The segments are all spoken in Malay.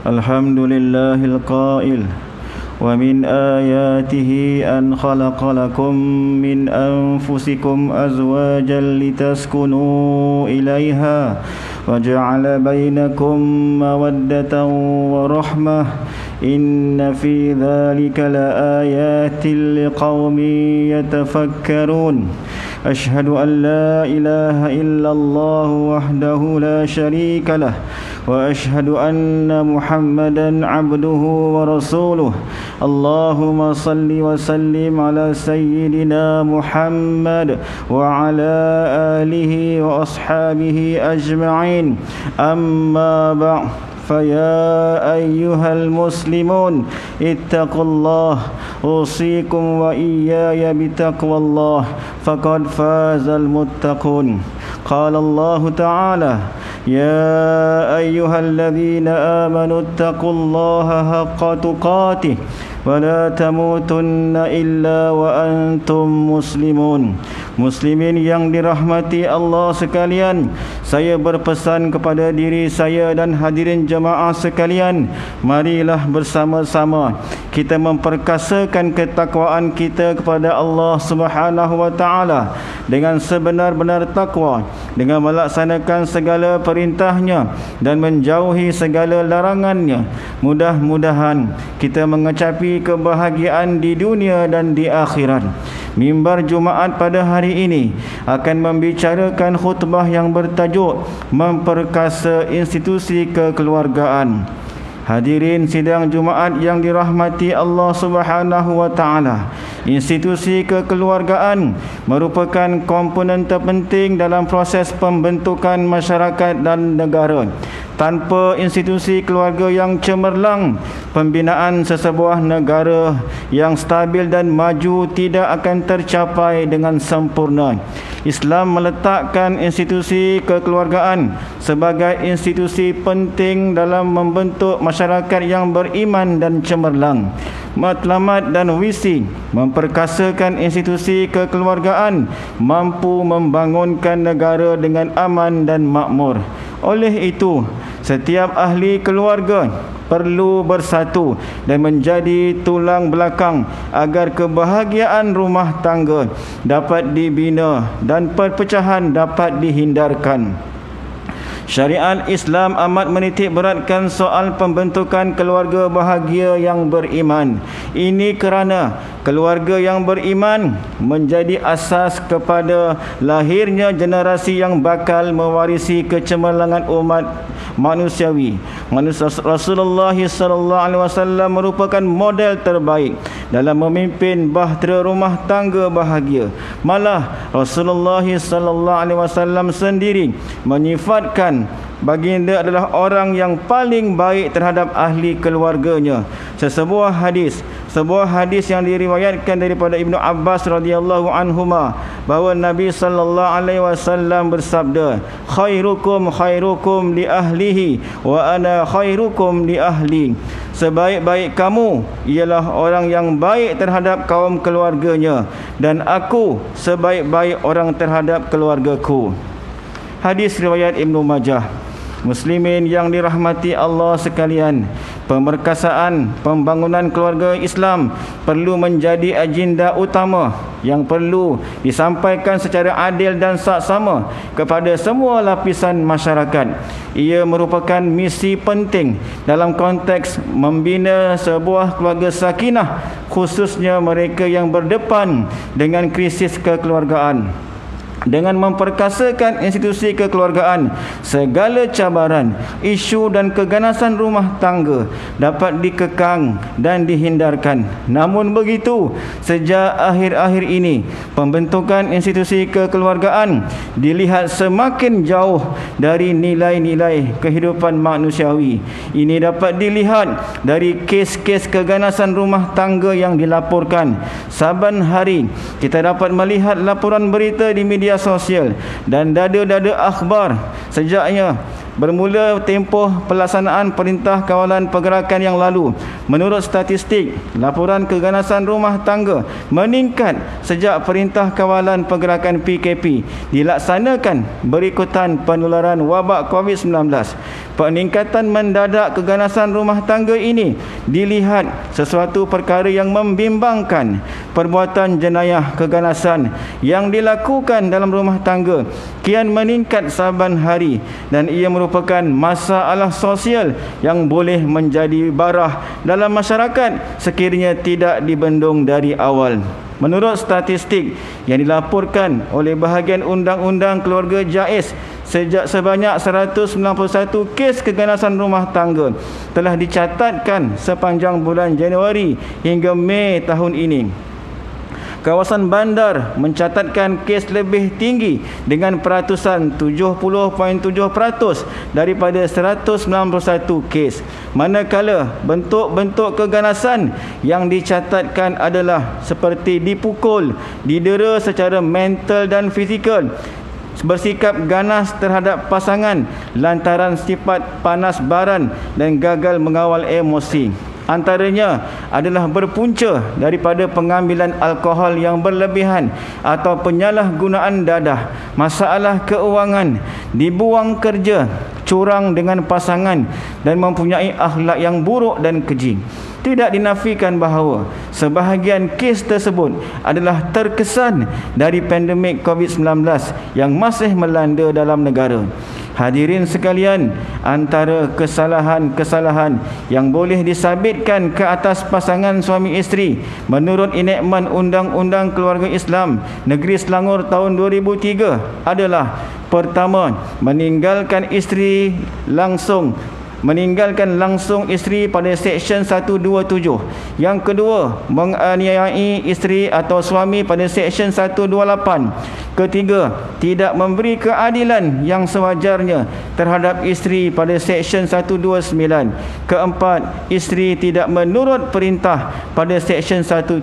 الحمد لله القائل ومن آياته أن خلق لكم من أنفسكم أزواجا لتسكنوا إليها وجعل بينكم مودة ورحمة إن في ذلك لآيات لقوم يتفكرون أشهد أن لا إله إلا الله وحده لا شريك له وأشهد أن محمدا عبده ورسوله اللهم صل وسلم على سيدنا محمد وعلى آله وأصحابه أجمعين أما بعد فيا أيها المسلمون اتقوا الله أوصيكم وإياي بتقوى الله فقد فاز المتقون قال الله تعالى يا أيها الذين آمنوا اتقوا الله حق تقاته ولا تموتن إلا وأنتم مسلمون. Muslimin yang dirahmati Allah sekalian, saya berpesan kepada diri saya dan hadirin jemaah sekalian, marilah bersama-sama kita memperkasakan ketakwaan kita kepada Allah Subhanahu wa taala dengan sebenar-benar takwa, dengan melaksanakan segala perintahnya dan menjauhi segala larangannya. Mudah-mudahan kita mengecapi kebahagiaan di dunia dan di akhirat. Mimbar Jumaat pada hari ini akan membicarakan khutbah yang bertajuk Memperkasa Institusi Kekeluargaan. Hadirin sidang Jumaat yang dirahmati Allah Subhanahu wa taala, institusi kekeluargaan merupakan komponen terpenting dalam proses pembentukan masyarakat dan negara. Tanpa institusi keluarga yang cemerlang, pembinaan sesebuah negara yang stabil dan maju tidak akan tercapai dengan sempurna. Islam meletakkan institusi kekeluargaan sebagai institusi penting dalam membentuk masyarakat yang beriman dan cemerlang. Matlamat dan visi memperkasakan institusi kekeluargaan mampu membangunkan negara dengan aman dan makmur. Oleh itu, setiap ahli keluarga perlu bersatu dan menjadi tulang belakang agar kebahagiaan rumah tangga dapat dibina dan perpecahan dapat dihindarkan. Syariat Islam amat menitik beratkan soal pembentukan keluarga bahagia yang beriman. Ini kerana keluarga yang beriman menjadi asas kepada lahirnya generasi yang bakal mewarisi kecemerlangan umat manusiawi. Rasulullah SAW merupakan model terbaik dalam memimpin bahtera rumah tangga bahagia. Malah Rasulullah SAW sendiri menyifatkan baginda adalah orang yang paling baik terhadap ahli keluarganya. Sebuah hadis yang diriwayatkan daripada Ibnu Abbas radhiyallahu anhuma bahawa Nabi sallallahu alaihi wasallam bersabda, khairukum khairukum li ahlihi wa ana khairukum li ahli. Sebaik-baik kamu ialah orang yang baik terhadap kaum keluarganya dan aku sebaik-baik orang terhadap keluargaku. Hadis riwayat Ibnu Majah. Muslimin yang dirahmati Allah sekalian, pemerkasaan pembangunan keluarga Islam perlu menjadi agenda utama yang perlu disampaikan secara adil dan saksama kepada semua lapisan masyarakat. Ia merupakan misi penting dalam konteks membina sebuah keluarga sakinah, khususnya mereka yang berdepan dengan krisis kekeluargaan. Dengan memperkasakan institusi kekeluargaan, segala cabaran, isu dan keganasan rumah tangga dapat dikekang dan dihindarkan. Namun begitu, sejak akhir-akhir ini, pembentukan institusi kekeluargaan dilihat semakin jauh dari nilai-nilai kehidupan manusiawi. Ini dapat dilihat dari kes-kes keganasan rumah tangga yang dilaporkan. Saban hari kita dapat melihat laporan berita di media sosial dan dada-dada akhbar. Sejaknya bermula tempoh pelaksanaan Perintah Kawalan Pergerakan yang lalu, menurut statistik, laporan keganasan rumah tangga meningkat sejak Perintah Kawalan Pergerakan PKP dilaksanakan berikutan penularan wabak COVID-19. Peningkatan mendadak keganasan rumah tangga ini dilihat sesuatu perkara yang membimbangkan. Perbuatan jenayah keganasan yang dilakukan dalam rumah tangga kian meningkat saban hari dan ia merupakan masalah sosial yang boleh menjadi barah dalam masyarakat sekiranya tidak dibendung dari awal. Menurut statistik yang dilaporkan oleh bahagian Undang-Undang Keluarga JAIS, sebanyak 191 kes keganasan rumah tangga telah dicatatkan sepanjang bulan Januari hingga Mei tahun ini. Kawasan bandar mencatatkan kes lebih tinggi dengan peratusan 70.7% daripada 191 kes. Manakala bentuk-bentuk keganasan yang dicatatkan adalah seperti dipukul, didera secara mental dan fizikal, bersikap ganas terhadap pasangan lantaran sifat panas baran dan gagal mengawal emosi. Antaranya adalah berpunca daripada pengambilan alkohol yang berlebihan atau penyalahgunaan dadah, masalah keuangan, dibuang kerja, curang dengan pasangan dan mempunyai akhlak yang buruk dan keji. Tidak dinafikan bahawa sebahagian kes tersebut adalah terkesan dari pandemik COVID-19 yang masih melanda dalam negara. Hadirin sekalian, antara kesalahan-kesalahan yang boleh disabitkan ke atas pasangan suami isteri menurut enakmen Undang-Undang Keluarga Islam Negeri Selangor tahun 2003 adalah: pertama, meninggalkan langsung isteri pada Seksyen 127. Yang kedua, menganiayai isteri atau suami pada Seksyen 128. Ketiga, tidak memberi keadilan yang sewajarnya terhadap isteri pada Seksyen 129. Keempat, isteri tidak menurut perintah pada Seksyen 130.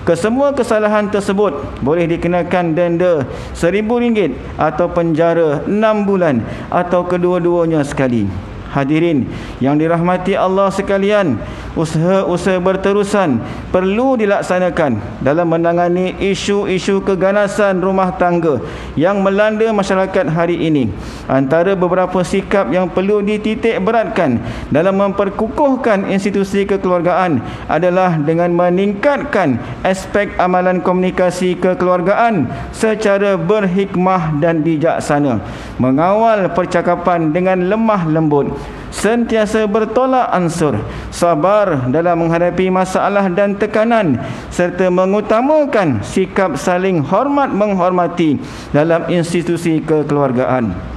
Kesemua kesalahan tersebut boleh dikenakan denda RM1,000 atau penjara 6 bulan atau kedua-duanya sekali. Hadirin yang dirahmati Allah sekalian, usaha-usaha berterusan perlu dilaksanakan dalam menangani isu-isu keganasan rumah tangga yang melanda masyarakat hari ini. Antara beberapa sikap yang perlu dititik beratkan dalam memperkukuhkan institusi kekeluargaan adalah dengan meningkatkan aspek amalan komunikasi kekeluargaan secara berhikmah dan bijaksana, mengawal percakapan dengan lemah lembut, sentiasa bertolak ansur, sabar dalam menghadapi masalah dan tekanan, serta mengutamakan sikap saling hormat menghormati dalam institusi kekeluargaan.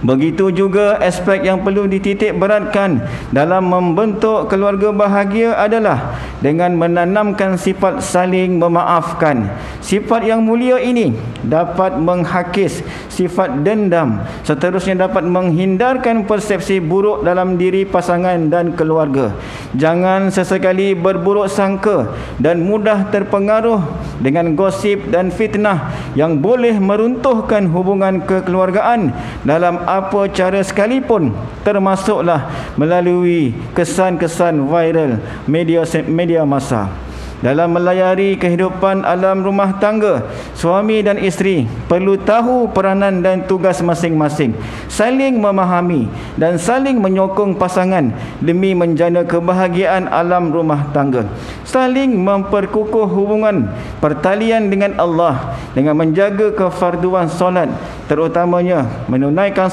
Begitu juga aspek yang perlu dititik beratkan dalam membentuk keluarga bahagia adalah dengan menanamkan sifat saling memaafkan. Sifat yang mulia ini dapat menghakis sifat dendam, seterusnya dapat menghindarkan persepsi buruk dalam diri pasangan dan keluarga. Jangan sesekali berburuk sangka dan mudah terpengaruh dengan gosip dan fitnah yang boleh meruntuhkan hubungan kekeluargaan dalam apa cara sekalipun, termasuklah melalui kesan-kesan viral media massa. Dalam melayari kehidupan alam rumah tangga, suami dan isteri perlu tahu peranan dan tugas masing-masing, saling memahami dan saling menyokong pasangan demi menjana kebahagiaan alam rumah tangga. Saling memperkukuh hubungan pertalian dengan Allah dengan menjaga kefarduan solat, terutamanya menunaikan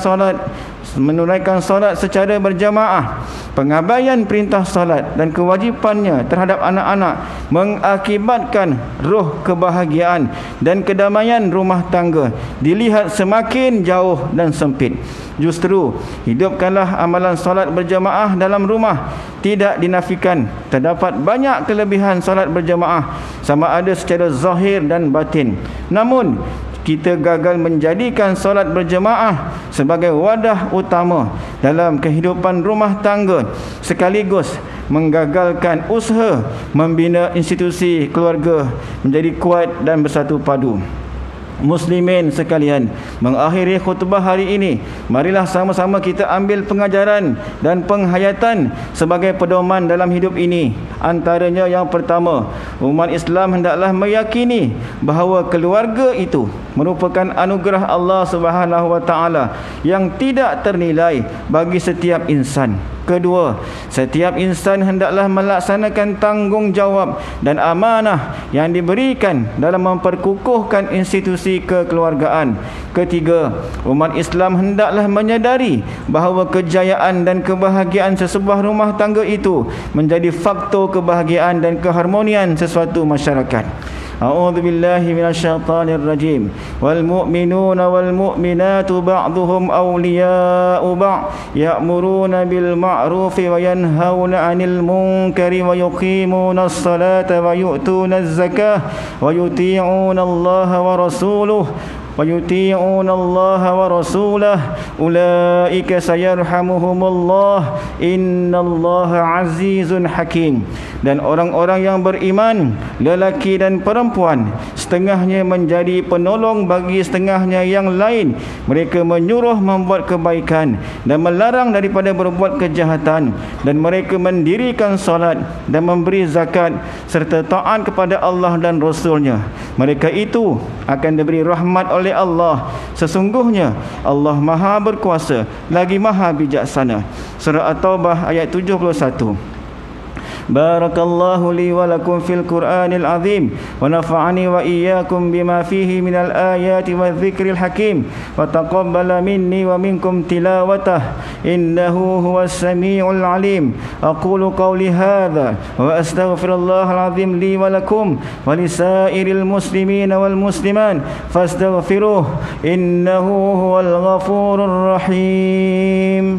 solat secara berjamaah. Pengabaian perintah solat dan kewajipannya terhadap anak-anak mengakibatkan roh kebahagiaan dan kedamaian rumah tangga dilihat semakin jauh dan sempit. Justru, hidupkanlah amalan solat berjamaah dalam rumah. Tidak dinafikan, terdapat banyak kelebihan solat berjamaah sama ada secara zahir dan batin. Namun, kita gagal menjadikan solat berjemaah sebagai wadah utama dalam kehidupan rumah tangga, sekaligus menggagalkan usaha membina institusi keluarga menjadi kuat dan bersatu padu. Muslimin sekalian, mengakhiri khutbah hari ini, marilah sama-sama kita ambil pengajaran dan penghayatan sebagai pedoman dalam hidup ini. Antaranya yang pertama, umat Islam hendaklah meyakini bahawa keluarga itu merupakan anugerah Allah Subhanahu wa taala yang tidak ternilai bagi setiap insan. Kedua, setiap insan hendaklah melaksanakan tanggungjawab dan amanah yang diberikan dalam memperkukuhkan institusi kekeluargaan. Ketiga, umat Islam hendaklah menyadari bahawa kejayaan dan kebahagiaan sesebuah rumah tangga itu menjadi faktor kebahagiaan dan keharmonian sesuatu masyarakat. أعوذ بالله من الشيطان الرجيم والمؤمنون والمؤمنات بعضهم أولياء بعض يأمرون بالمعروف وينهون عن المنكر ويقيمون الصلاة ويؤتون الزكاة ويطيعون الله ورسوله أولئك سيرحمهم الله إن الله عزيز حكيم. Dan orang-orang yang beriman, lelaki dan perempuan, setengahnya menjadi penolong bagi setengahnya yang lain. Mereka menyuruh membuat kebaikan dan melarang daripada berbuat kejahatan, dan mereka mendirikan solat dan memberi zakat serta taat kepada Allah dan Rasulnya. Mereka itu akan diberi rahmat oleh Allah. Sesungguhnya Allah Maha berkuasa lagi Maha bijaksana. Surah At-Taubah ayat 71. Barakallahu li wa lakum fil Qur'anil azim wa nafa'ani wa iyyakum bima fihi minal ayati wa dzikril hakim wa taqabbala minni wa minkum tilawatah innahu huwas samiul alim. Aqulu qawli hadza wa astaghfirullahal azim li wa lakum wa lisairil muslimin wal muslimat fastaghfiruh innahu huwal ghafurur rahim.